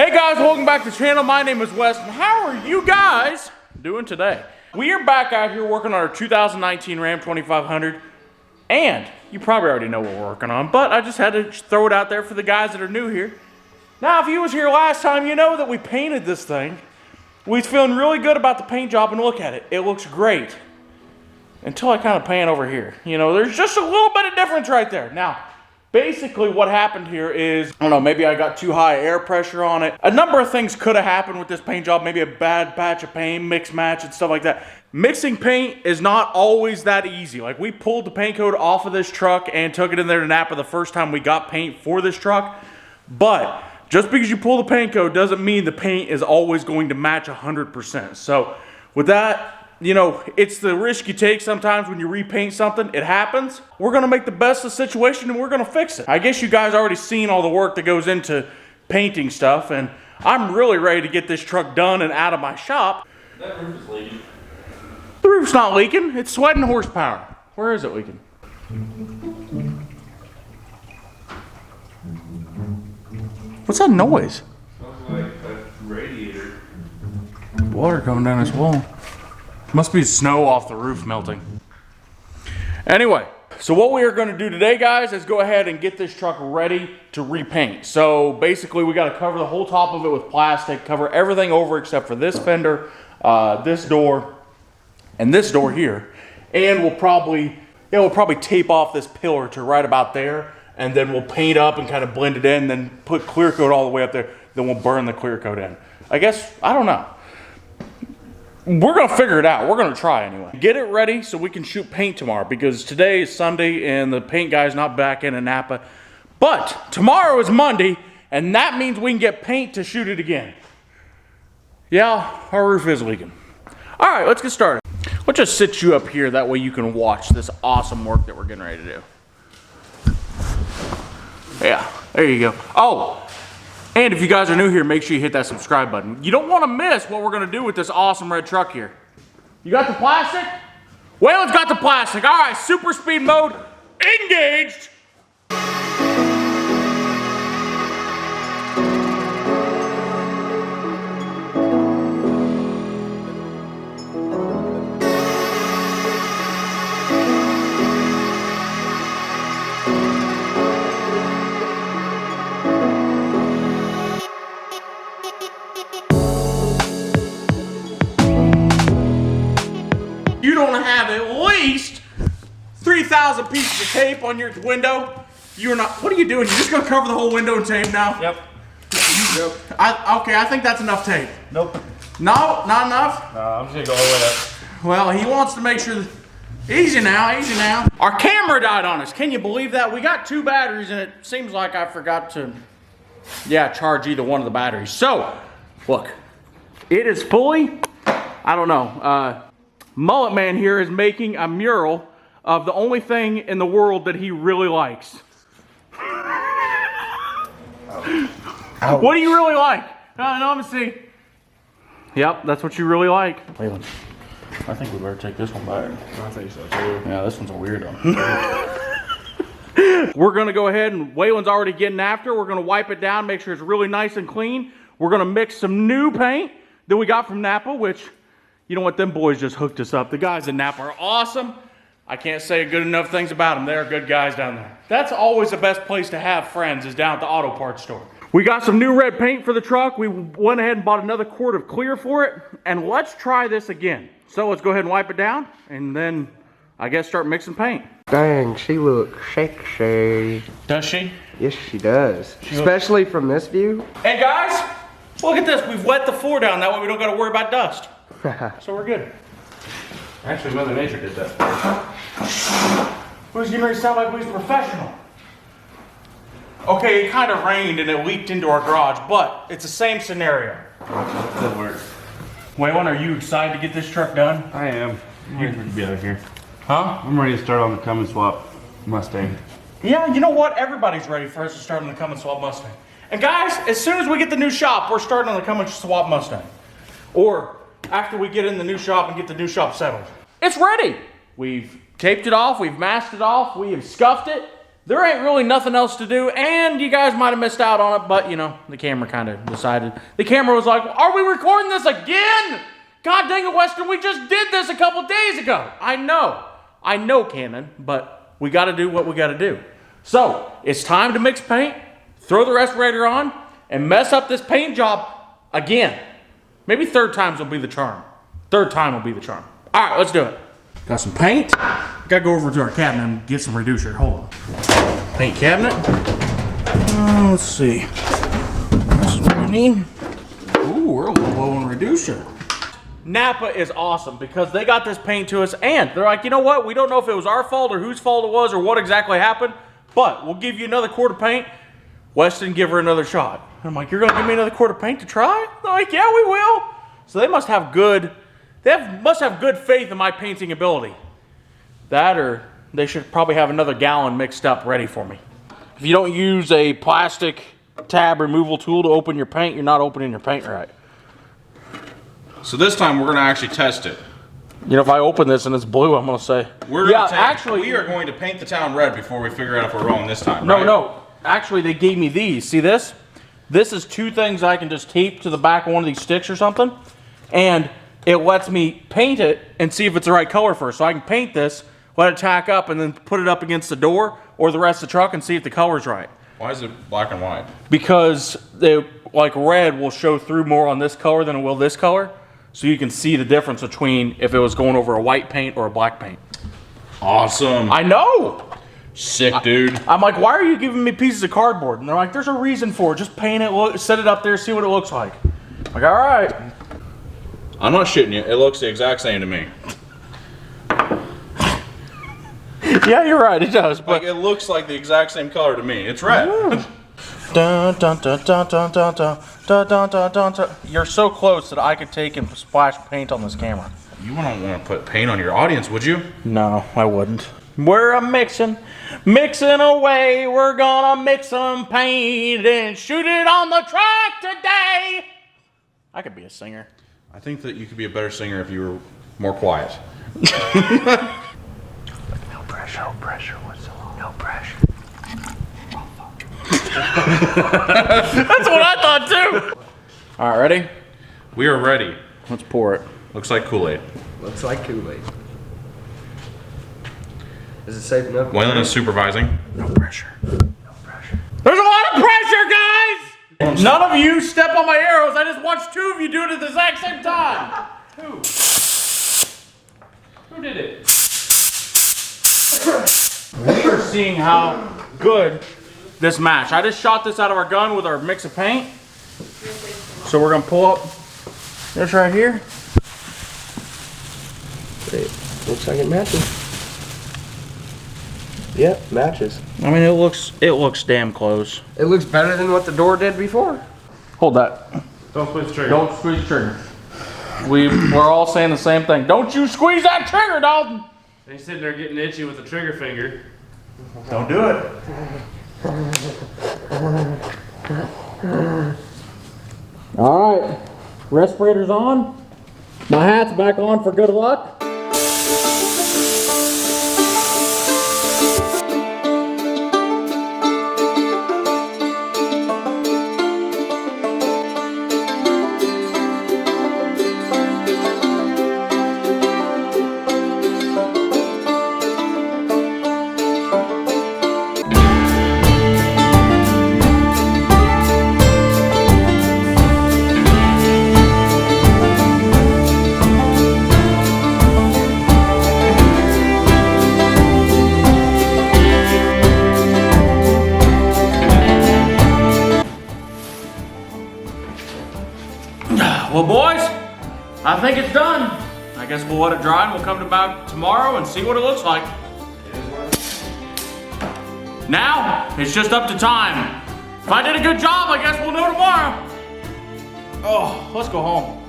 Hey guys, welcome back to the channel. My name is Westen. How are you guys doing today? We are back out here working on our 2019 Ram 2500. And you probably already know what we're working on, but I just had to throw it out there for the guys that are new here. Now, if you was here last time, you know that we painted this thing. We was feeling really good about the paint job, and look at it. It looks great. Until I kind of pan over here. You know, there's just a little bit of difference right there. Now, basically what happened here is, I don't know, maybe I got too high air pressure on it. A number of things could have happened with this paint job. Maybe a bad batch of paint, mix match and stuff like that. Mixing paint is not always that easy. Like, we pulled the paint coat off of this truck and took it in there to Napa the first time we got paint for this truck. But just because you pull the paint coat doesn't mean the paint is always going to match 100%. So with that, you know, it's the risk you take sometimes when you repaint something. It happens. We're going to make the best of the situation and we're going to fix it. I guess you guys already seen all the work that goes into painting stuff, and I'm really ready to get this truck done and out of my shop. That roof is leaking. The roof's not leaking. It's sweating horsepower. Where is it leaking? What's that noise? Sounds like a radiator. Water coming down this wall. Must be snow off the roof melting. Anyway, so what we are going to do today, guys, is go ahead and get this truck ready to repaint. So basically, we got to cover the whole top of it with plastic, cover everything over except for this fender, this door, and this door here. And we'll probably tape off this pillar to right about there, and then we'll paint up and kind of blend it in, then put clear coat all the way up there. Then we'll burn the clear coat in. I guess, I don't know. We're going to figure it out. We're going to try anyway. Get it ready so we can shoot paint tomorrow, because today is Sunday and the paint guy's not back in Napa. But tomorrow is Monday, and that means we can get paint to shoot it again. Yeah, our roof is leaking. All right, let's get started. Let's just sit you up here. That way you can watch this awesome work that we're getting ready to do. Yeah, there you go. Oh, and if you guys are new here, make sure you hit that subscribe button. You don't want to miss what we're going to do with this awesome red truck here. You got the plastic? Waylon's got the plastic. All right, super speed mode engaged. You don't have at least 3,000 pieces of tape on your window. You're not. What are you doing? You're just gonna cover the whole window in tape now? Yep. Okay, I think that's enough tape. Nope. No, not enough. No, I'm just gonna go all the way up. Well, he wants to make sure that. Easy now, easy now. Our camera died on us. Can you believe that? We got 2 batteries, and it seems like I forgot to, charge either one of the batteries. So, look, it is fully. I don't know. Mullet Man here is making a mural of the only thing in the world that he really likes. Ouch. What do you really like? No, let me see. Yep, that's what you really like. Waylon, I think we better take this one back. I think so too. Yeah, this one's a weirdo. We're gonna go ahead, and Waylon's already getting after. We're gonna wipe it down, make sure it's really nice and clean. We're gonna mix some new paint that we got from Napa, which, you know what, them boys just hooked us up. The guys in Napa are awesome. I can't say good enough things about them. They're good guys down there. That's always the best place to have friends, is down at the auto parts store. We got some new red paint for the truck. We went ahead and bought another quart of clear for it. And let's try this again. So let's go ahead and wipe it down, and then I guess start mixing paint. Dang, she looks sexy. Does she? Yes, she does. Especially from this view. Hey guys, look at this. We've wet the floor down. That way we don't got to worry about dust. So we're good. Actually, Mother Nature did that. Who's getting ready to sound like we're professional? Okay, it kind of rained and it leaked into our garage, but it's the same scenario. That works. Waylon, are you excited to get this truck done? I am. I'm ready to be out of here. Huh? I'm ready to start on the Cummins swap Mustang. Yeah, you know what? Everybody's ready for us to start on the Cummins swap Mustang. And guys, as soon as we get the new shop, we're starting on the Cummins swap Mustang. Or after we get in the new shop and get the new shop settled. It's ready. We've taped it off, we've masked it off, we have scuffed it, there ain't really nothing else to do, and you guys might have missed out on it, but you know, the camera kind of decided. The camera was like, are we recording this again? God dang it, Weston, we just did this a couple days ago. I know, Canon, but we got to do what we got to do. So, it's time to mix paint, throw the respirator on, and mess up this paint job again. Maybe third times will be the charm. Third time will be the charm. All right, let's do it. Got some paint. Gotta go over to our cabinet and get some reducer. Hold on. Paint cabinet. Let's see. This is what we need. Ooh, we're a little low on reducer. Napa is awesome because they got this paint to us and they're like, you know what? We don't know if it was our fault or whose fault it was or what exactly happened, but we'll give you another quart of paint. Weston, give her another shot. And I'm like, you're gonna give me another quart of paint to try? They're like, yeah, we will. So they must have good, must have good faith in my painting ability. That or they should probably have another gallon mixed up ready for me. If you don't use a plastic tab removal tool to open your paint, you're not opening your paint right. So this time we're going to actually test it. You know, if I open this and it's blue, I'm going to say, we are going to paint the town red before we figure out if we're wrong this time, right? No. Actually, they gave me these. See this? This is two things I can just tape to the back of one of these sticks or something. And it lets me paint it and see if it's the right color first. So I can paint this, let it tack up, and then put it up against the door or the rest of the truck and see if the color's right. Why is it black and white? Because like red will show through more on this color than it will this color. So you can see the difference between if it was going over a white paint or a black paint. Awesome. I know. Sick, dude. I'm like, why are you giving me pieces of cardboard? And they're like, there's a reason for it. Just paint it, set it up there, see what it looks like. I'm like, all right. I'm not shitting you. It looks the exact same to me. Yeah, you're right. It does. But like, it looks like the exact same color to me. It's red. Dun, dun, dun, dun, dun, dun, dun, dun, dun, dun, dun, dun. You're so close that I could take and splash paint on this camera. You wouldn't want to put paint on your audience, would you? No, I wouldn't. We're mixing away. We're gonna mix some paint and shoot it on the track today. I could be a singer. I think that you could be a better singer if you were more quiet. No pressure whatsoever. No pressure. That's what I thought too. All right, ready? We are ready. Let's pour it. Looks like Kool-Aid. Looks like Kool-Aid. Is it safe enough? Waylon is supervising. No pressure. No pressure. There's a lot of pressure, guys! None of you step on my arrows. I just watched two of you do it at the exact same time. Who did it? We are seeing how good this match. I just shot this out of our gun with our mix of paint. So we're gonna pull up this right here. It looks like it matches. Yep, matches. I mean, it looks damn close. It looks better than what the door did before. Hold that. Don't squeeze the trigger. Don't squeeze the trigger. We're all saying the same thing. Don't you squeeze that trigger, Dalton! He's sitting there getting itchy with the trigger finger. Don't do it. All right, respirator's on. My hat's back on for good luck. Well, boys, I think it's done. I guess we'll let it dry and we'll come back tomorrow and see what it looks like. Now, it's just up to time. If I did a good job, I guess we'll know tomorrow. Oh, let's go home.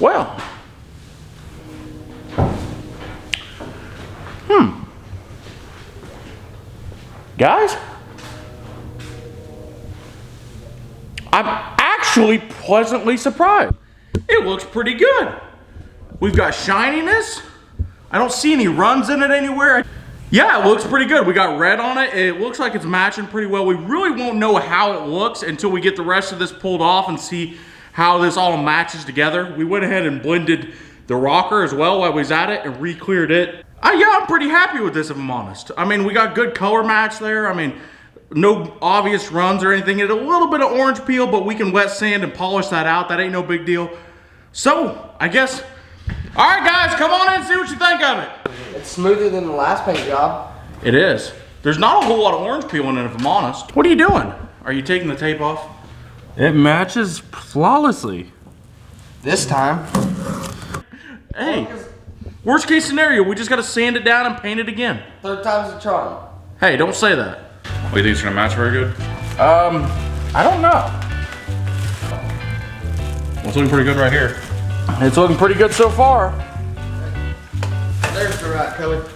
Well. Guys? I'm actually pleasantly surprised. It looks pretty good. We've got shininess. I don't see any runs in it anywhere. Yeah, it looks pretty good. We got red on it. It looks like it's matching pretty well. We really won't know how it looks until we get the rest of this pulled off and see how this all matches together. We went ahead and blended the rocker as well while we was at it and re-cleared it. Yeah, I'm pretty happy with this if I'm honest. I mean, we got good color match there. I mean, no obvious runs or anything. It a little bit of orange peel, but we can wet sand and polish that out. That ain't no big deal. So, I guess, all right guys, come on in and see what you think of it. It's smoother than the last paint job. It is. There's not a whole lot of orange peel in it if I'm honest. What are you doing? Are you taking the tape off? It matches flawlessly. This time. Hey, worst case scenario, we just gotta sand it down and paint it again. Third time's the charm. Hey, don't say that. What, you think it's gonna match very good? I don't know. Well, it's looking pretty good right here. It's looking pretty good so far. There's the right color.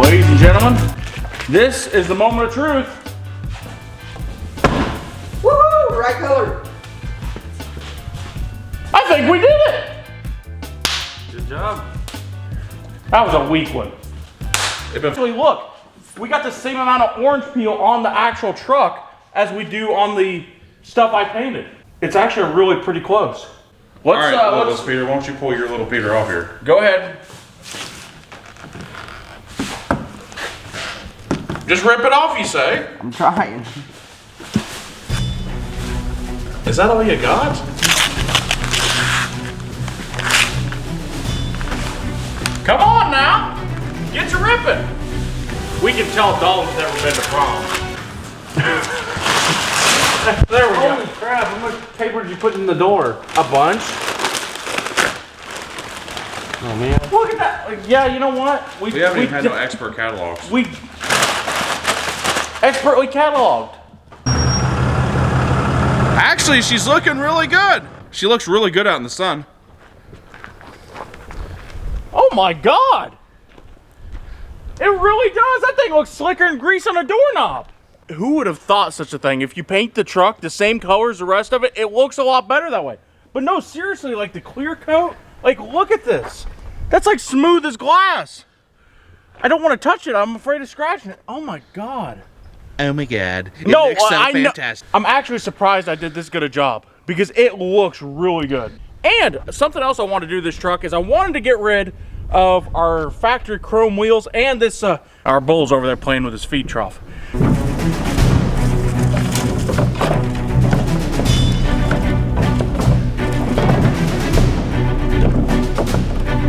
Ladies and gentlemen, this is the moment of truth. Woohoo! Right color. I think we did it. Good job. That was a weak one. Actually, look, we got the same amount of orange peel on the actual truck as we do on the stuff I painted. It's actually really pretty close. All right, little Peter, why don't you pull your little Peter off here? Go ahead. Just rip it off, you say? I'm trying. Is that all you got? Come on now, get to ripping. We can tell Dalton's never been to prom. There we go. Holy crap, how much paper did you put in the door? A bunch? Oh man. Look at that. Yeah, you know what? We haven't even had no expert catalogs. We expertly cataloged. Actually, she's looking really good. She looks really good out in the sun. Oh my God. It really does. That thing looks slicker than grease on a doorknob. Who would have thought such a thing? If you paint the truck the same color as the rest of it, it looks a lot better that way. But no, seriously, like the clear coat, like look at this. That's like smooth as glass. I don't want to touch it. I'm afraid of scratching it. Oh my God. Oh my God. It No, looks so I know. fantastic. I'm actually surprised I did this good a job because it looks really good. And something else I want to do to this truck is I wanted to get rid of our factory chrome wheels and this, our bull's over there playing with his feed trough. Does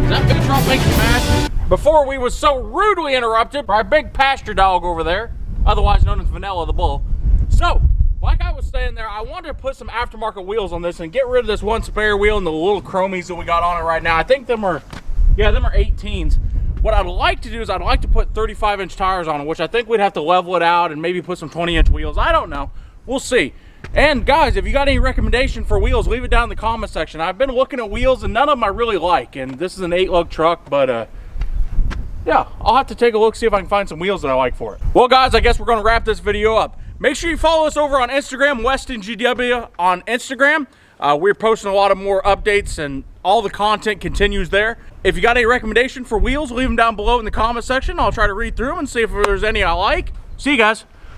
that feed trough make you mad? Before we was so rudely interrupted by our big pasture dog over there, otherwise known as Vanilla the Bull. So, like I was saying there, I wanted to put some aftermarket wheels on this and get rid of this one spare wheel and the little chromies that we got on it right now. I think them are 18s. What I'd like to do is I'd like to put 35-inch tires on it, which I think we'd have to level it out and maybe put some 20-inch wheels. I don't know. We'll see. And guys, if you got any recommendation for wheels, leave it down in the comment section. I've been looking at wheels and none of them I really like. And this is an 8-lug truck, but yeah, I'll have to take a look, see if I can find some wheels that I like for it. Well guys, I guess we're gonna wrap this video up. Make sure you follow us over on Instagram, Westen GW on Instagram. We're posting a lot of more updates and all the content continues there. If you got any recommendation for wheels, leave them down below in the comment section. I'll try to read through them and see if there's any I like. See you guys.